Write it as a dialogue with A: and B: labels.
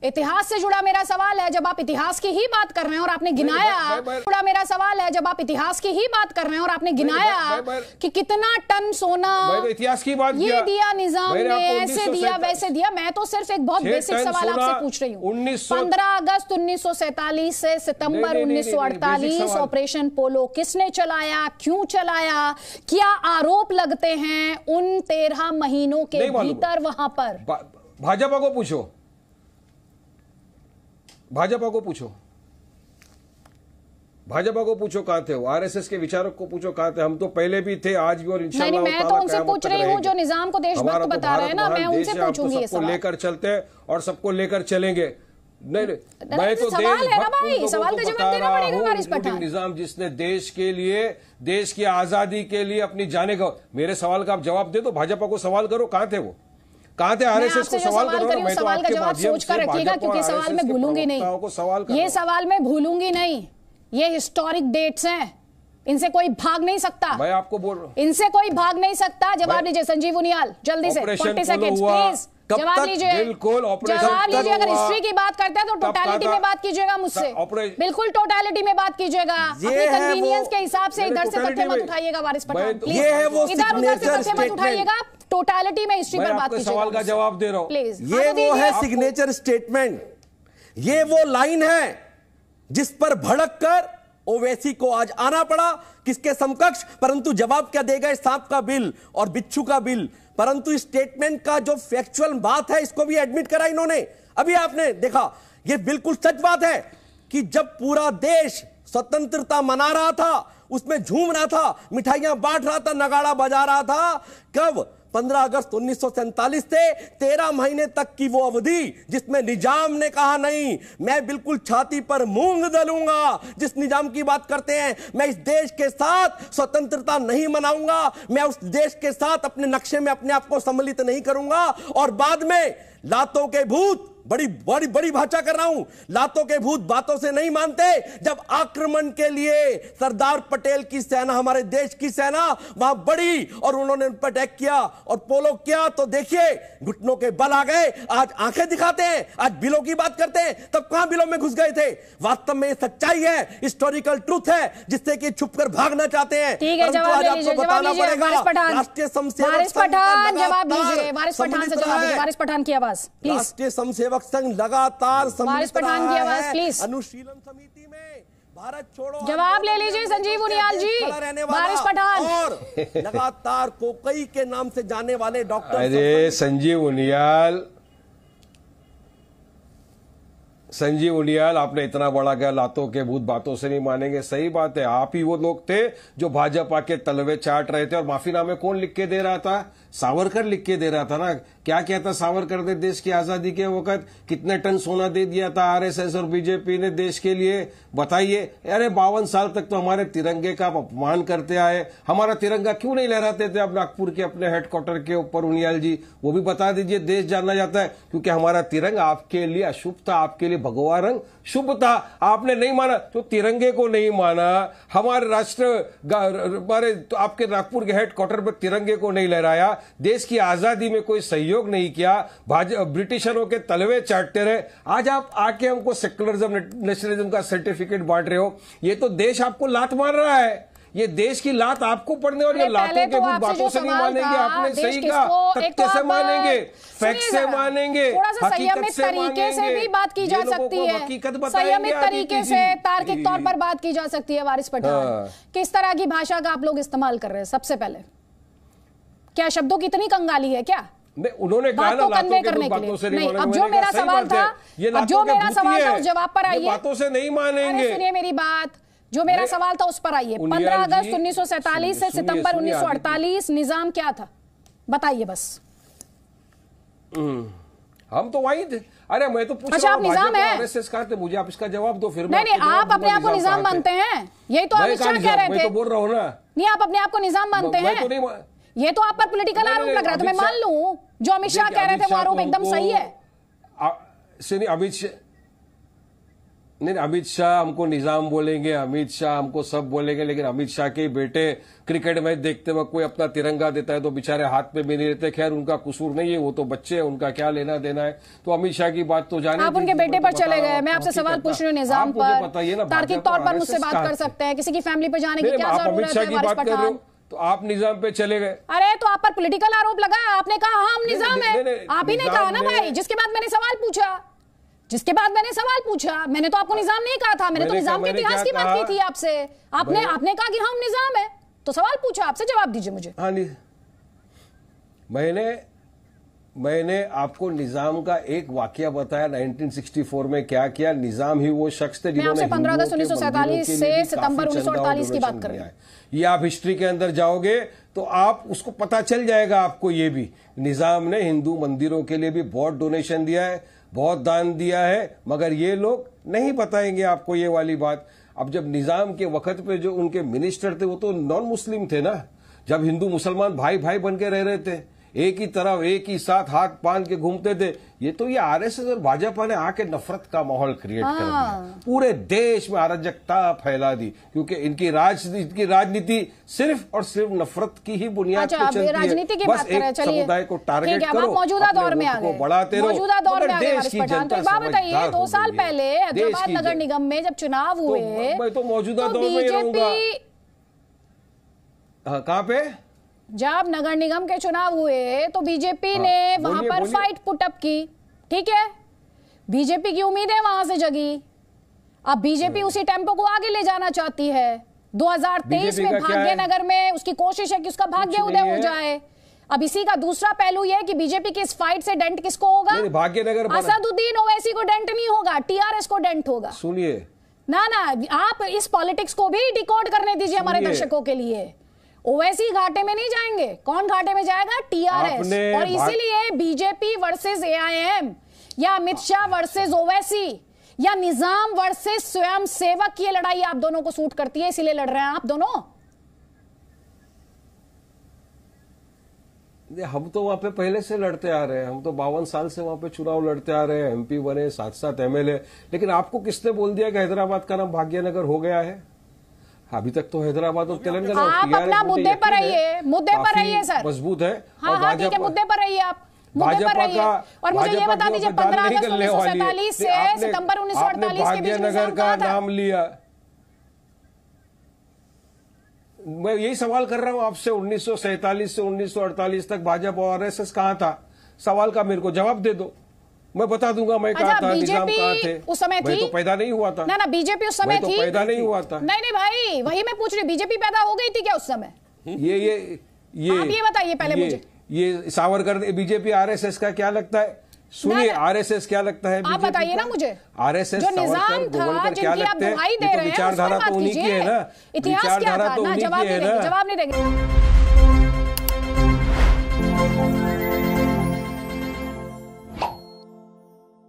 A: इतिहास से जुड़ा मेरा सवाल है, जब आप इतिहास की ही बात कर रहे हैं और आपने गिनाया, जुड़ा मेरा सवाल है जब आप इतिहास की ही बात कर रहे हैं और आपने गिनाया कि कितना टन सोना
B: तो इतिहास की बात
A: ये दिया निजाम ने, ऐसे दिया वैसे दिया। मैं तो सिर्फ एक बहुत बेसिक सवाल आपसे पूछ रही हूँ। 15 अगस्त 1947 से सितंबर 1948 ऑपरेशन पोलो किसने चलाया, क्यों चलाया, क्या आरोप लगते हैं उन 13 महीनों के भीतर वहां पर?
B: भाजपा को पूछो, भाजपा को पूछो, भाजपा को पूछो कहां थे वो, आरएसएस के विचारक को पूछो कहां थे। हम तो पहले भी थे, आज भी, और इंशाअल्लाह
A: मैं तो उनसे पूछ रही हूँ जो निजाम को देशभक्त बता रहे हैं ना, मैं उनसे पूछूंगी ये सवाल।
B: लेकर चलते हैं और सबको लेकर चलेंगे। नहीं, मैं तो
A: सवाल है ना भाई, सवाल का जवाब देना पड़ेगा वारिस पठान।
B: निजाम जिसने देश के लिए, देश की आजादी के लिए अपनी जाने का, मेरे सवाल का आप जवाब दे दो। भाजपा को सवाल करो कहां थे वो, कहां थे आरएसएस को सवाल करो ना। मैं तो
A: सवाल का जवाब सोच कर रखिएगा, क्योंकि सवाल में भूलूंगी नहीं, ये सवाल में भूलूंगी नहीं। ये हिस्टोरिक डेट्स हैं, इनसे कोई भाग नहीं सकता।
B: मैं आपको बोल रहा हूं,
A: इनसे कोई भाग नहीं सकता। जवाब लीजिए संजीव उनियाल, जल्दी से 40 सेकंड्स प्लीज जवाब लीजिए।
B: बिल्कुल
A: जवाब लीजिए। अगर हिस्ट्री की बात करते हैं तो टोटलिटी में बात कीजिएगा मुझसे, बिल्कुल टोटलिटी में बात कीजिएगा। अपने कन्वीनियंस के हिसाब से इधर से तथ्य मत उठाइएगा वारिस पठान, प्लीज इधर उधर से तथ्य मत उठाइएगा। टोटलिटी में हिस्ट्री पर बात कीजिएगा।
B: सवाल का जवाब दे रहा हूं
A: प्लीज।
C: ये वो है सिग्नेचर स्टेटमेंट, ये वो लाइन है जिस पर भड़क कर ओवैसी को आज आना पड़ा, किसके समकक्ष, परंतु जवाब क्या देगा? सांप का बिल और बिच्छू का बिल। परंतु इस स्टेटमेंट का जो फैक्चुअल बात है, इसको भी एडमिट करा इन्होंने। अभी आपने देखा, यह बिल्कुल सच बात है कि जब पूरा देश स्वतंत्रता मना रहा था, उसमें झूम रहा था, मिठाइयां बांट रहा था, नगाड़ा बजा रहा था, कब? 15 अगस्त 1947 से 13 महीने तक की वो अवधि जिसमें निजाम ने कहा नहीं, मैं बिल्कुल छाती पर मूंग दलूंगा। जिस निजाम की बात करते हैं, मैं इस देश के साथ स्वतंत्रता नहीं मनाऊंगा, मैं उस देश के साथ अपने नक्शे में अपने आप को सम्मिलित नहीं करूंगा। और बाद में लातों के भूत, बड़ी बड़ी बड़ी भाषा कर रहा हूं, लातों के भूत बातों से नहीं मानते। जब आक्रमण के लिए सरदार पटेल की सेना, हमारे देश की सेना वहां बढ़ी और उन्होंने उन पर अटैक किया और पोलो किया, तो देखिए घुटनों के बल आ गए। आज आंखें दिखाते हैं, आज बिलों की बात करते हैं, तब कहां बिलों में घुस गए थे? वास्तव में सच्चाई है, हिस्टोरिकल ट्रूथ है, जिससे कि छुपकर भागना चाहते हैं।
A: ठीक है, जवाब लीजिए, जवाब लीजिए वारिस पठान।
C: राष्ट्रीय स्वयंसेवक
A: वारिस पठान जवाब दीजिए, वारिस पठान से जवाब दीजिए, वारिस पठान की आवाज प्लीज।
C: राष्ट्रीय स्वयंसेवक संघ लगातार
A: वारिस पठान की आवाज प्लीज।
C: अनुशीलन समिति में भारत छोड़ो
A: जवाब ले लीजिए संजीव उनियाल जी, वारिस पठान।
C: और लगातार कोकई के नाम से जाने वाले डॉक्टर,
B: अरे संजीव उनियाल, आपने इतना बड़ा क्या, लातों के भूत बातों से नहीं मानेंगे। सही बात है, आप ही वो लोग थे जो भाजपा के तलवे चाट रहे थे। और माफीनामे कौन लिख के दे रहा था? सावरकर लिख के दे रहा था ना। क्या कहता सावरकर ने देश की आजादी के वक्त? कितने टन सोना दे दिया था आरएसएस और बीजेपी ने देश के लिए, बताइए। अरे 52 साल तक तो हमारे तिरंगे का अपमान करते आए। हमारा तिरंगा क्यों नहीं लहराते थे आप नागपुर के अपने हेडक्वार्टर के ऊपर? उनियाल जी, वो भी बता दीजिए। देश जाना जाता है क्योंकि हमारा तिरंगा आपके लिए अशुभ था, आपके लिए भगवा रंग शुभ था। आपने नहीं माना तो तिरंगे को नहीं माना, हमारे राष्ट्र, हमारे तो आपके नागपुर के हेडक्वार्टर पर तिरंगे को नहीं लहराया, देश की आजादी में कोई सहयोग नहीं किया, ब्रिटिशरों के तलवे चाटते रहे। आज आप आके हमको सेक्युलरिज्म, नेशनलिज्म का सर्टिफिकेट बांट रहे हो। ये तो देश आपको लात मार रहा है, ये देश की लात आपको पड़ने, और ये लातों के भूत बातों से नहीं मानेंगे। आपने सही कहा, तथ्य से मानेंगे, फैक्ट से मानेंगे,
A: संयमित तरीके से भी बात की जा सकती है, संयमित तरीके से, तार्किक तौर पर बात की जा सकती है। वारिस पठान, किस तरह की भाषा का आप लोग इस्तेमाल कर रहे हैं? सबसे पहले, क्या शब्दों की इतनी कंगाली है क्या?
B: उन्होंने कहा ना
A: कन्वे करने के लिए नहीं। अब जो मेरा सवाल था, उस जवाब पर आइए।
B: बातों से नहीं मानेंगे।
A: सुनिए मेरी बात, जो मेरा सवाल था उस पर आइए। 15 अगस्त 1947 से सितंबर 1948 निजाम क्या था, बताइए बस।
B: हम तो वही थे। अरे मैं तो पूछ
A: अच्छा, आप निजाम है,
B: मुझे आप इसका जवाब दो फिर।
A: नहीं, आप अपने आप को निजाम मानते हैं, यही तो अमित शाह कह रहे थे।
B: मैं तो बोल रहा हूँ ना,
A: नहीं, आप अपने आप को निजाम मानते हैं। ये तो आप पर पॉलिटिकल आरोप लग रहा है, तो मैं मान लूं जो अमित शाह कह रहे थे वो आरोप एकदम सही है।
B: नहीं, अमित शाह हमको निजाम बोलेंगे, अमित शाह हमको सब बोलेंगे, लेकिन अमित शाह के बेटे क्रिकेट मैच देखते वक्त कोई अपना तिरंगा देता है तो बेचारे हाथ में भी नहीं रहते। खैर उनका कसूर नहीं है, वो तो बच्चे हैं, उनका क्या लेना देना है। तो अमित शाह की बात तो जाने,
A: आप उनके बेटे पर चले गए। मैं आपसे सवाल पूछ रही हूँ निजाम पर,
B: बताइए ना,
A: तार्किक तौर पर मुझसे बात कर सकते हैं, किसी की फैमिली पर जाने की क्या जरूरत है?
B: अमित शाह की बात कर रहे हो तो आप निजाम पे चले गए।
A: अरे तो आप पर पॉलिटिकल आरोप लगा, आपने कहा हम निजाम है, आप ही ने कहा ना भाई। जिसके बाद मैंने सवाल पूछा, मैंने तो आपको निजाम नहीं कहा था, मैंने तो निजाम के इतिहास की बात की थी आपसे। आपने कहा कि हम निजाम है, तो सवाल पूछा आपसे, जवाब दीजिए मुझे।
B: हाँ, मैंने आपको निजाम का एक वाकया बताया 1964 में क्या किया। निजाम ही वो शख्स थे जिन्होंने
A: 15 अगस्त 1947 से सितंबर 1948 की बात कर रहे हैं।
B: ये आप हिस्ट्री के अंदर जाओगे तो आप उसको पता चल जाएगा आपको। ये भी निजाम ने हिंदू मंदिरों के लिए भी बहुत डोनेशन दिया है, बहुत दान दिया है, मगर ये लोग नहीं बताएंगे आपको ये वाली बात। अब जब निजाम के वक्त पे जो उनके मिनिस्टर थे वो तो नॉन मुस्लिम थे ना। जब हिंदू मुसलमान भाई भाई बन के रह रहे थे, एक ही तरफ एक ही साथ हाथ बांध के घूमते थे, ये तो ये आरएसएस और भाजपा ने आके नफरत का माहौल क्रिएट कर दिया, पूरे देश में अराजकता फैला दी। क्योंकि इनकी राजनीति सिर्फ और सिर्फ नफरत की ही बुनियाद पर चलती है।
A: राजनीति की बात करें, चलिए
B: समुदाय को टारगेट करो,
A: मौजूदा दौर में आ गए,
B: बढ़ाते रहो,
A: मौजूदा दौर में आ गए।
B: देश की जनता
A: बताइए, 2 साल पहले हैदराबाद नगर निगम में जब चुनाव हुए,
B: मैं तो मौजूदा दौर में ही रहूंगा। कहाँ पे?
A: जब नगर निगम के चुनाव हुए तो बीजेपी ने वहां पर फाइट पुटअप की, ठीक है, बीजेपी की उम्मीदें वहां से जगी। अब बीजेपी उसी टेम्पो को आगे ले जाना चाहती है। 2023 में भाग्यनगर में उसकी कोशिश है कि उसका भाग्य उदय हो जाए। अब इसी का दूसरा पहलू यह है कि बीजेपी की इस फाइट से डेंट किसको होगा?
B: भाग्यनगर
A: असदुद्दीन ओवैसी को डेंट नहीं होगा, टीआरएस को डेंट होगा।
B: सुनिए
A: ना, आप इस पॉलिटिक्स को भी डिकोड करने दीजिए हमारे दर्शकों के लिए। ओवैसी घाटे में नहीं जाएंगे, कौन घाटे में जाएगा? टीआरएस। और इसीलिए बीजेपी वर्सेस एआईएम, या अमित शाह वर्सेस ओवैसी, या निजाम वर्सेस स्वयं सेवक, ये लड़ाई आप दोनों को सूट करती है, इसीलिए लड़ रहे हैं आप दोनों।
B: हम तो वहां पे पहले से लड़ते आ रहे हैं, हम तो 52 साल से वहां पे चुनाव लड़ते आ रहे हैं, एमपी बने, 7-7 एमएलए। लेकिन आपको किसने बोल दिया कि हैदराबाद का नाम भाग्यनगर हो गया है? अभी तक तो हैदराबाद और तेलंगाना,
A: आप अपना मुद्दे पर रहिए सर,
B: मजबूत है।
A: हाँ, ठीक है, मुद्दे पर रहिए आप, मुद्दे पर रहिए। और मुझे ये बता दीजिए, 15 अगस्त 1947 से सितंबर 1948 के बीच
B: भाग्यनगर का नाम लिया। मैं यही सवाल कर रहा हूं आपसे, 1947 से 1948 तक भाजपा और आरएसएस कहां था? सवाल का मेरे को जवाब दे दो, मैं बता दूंगा मैं कहा था, निजाम कहाँ थे
A: उस समय थी?
B: मैं तो पैदा नहीं हुआ था
A: ना, बीजेपी उस समय थी,
B: पैदा नहीं हुआ था।
A: नहीं भाई, वही मैं पूछ रही, बीजेपी पैदा हो गई थी क्या उस समय?
B: ये
A: आप ये बताइए पहले मुझे।
B: ये सावरकर, बीजेपी आरएसएस का क्या लगता है? सुनिए, आरएसएस क्या लगता है?
A: आप बताइए ना मुझे।
B: आरएसएस
A: जो निजाम था, जिनकी आप दुहाई दे रहे हैं,
B: विचारधारा तो उन्हीं की है ना,
A: इतिहास क्या था ना, जवाब नहीं देंगे।